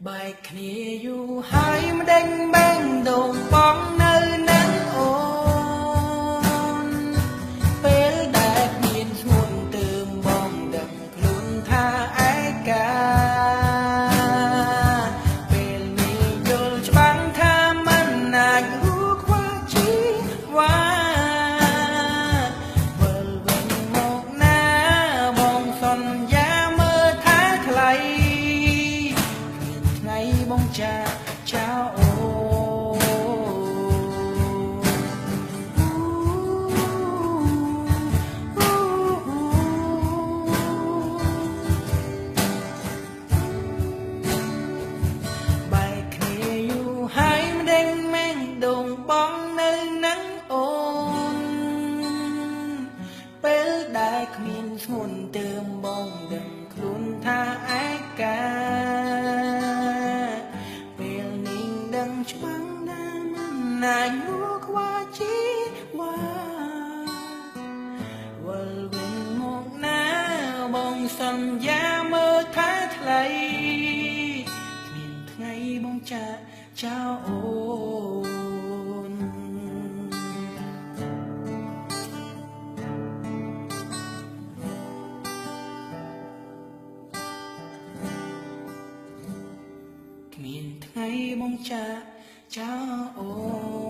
បែកគ្នាយូរហើយមិនដេញបែងដងបងនៅនឹងអូនពេលដែលមានឈ្មោះទើបបងដឹងខ្លួនថាឯកាពេលនេះយល់ច្បាស់ថាមិនអាចរួចខ្វះជីវ៉ាវិលវិញមកណាបងសន្យាមើលថាថ្លៃថ្ងៃបងចាចៅអូបែកគ្នាយូរហើយមិនដេញមែងដងបងនៅនឹងអូនពេលដែលគ្មានឈ្មោះទើបបងដឹងខ្លួនថាឯកាច្បាំងណាមិនណាយរួចខ្វះជីវ៉ាវិលវិញមកណាបងសន្យាមើលថាថ្លៃគ្មានថ្ងៃបងចាចៅអូនគ្មានថ្ងៃបងចាចៅអូ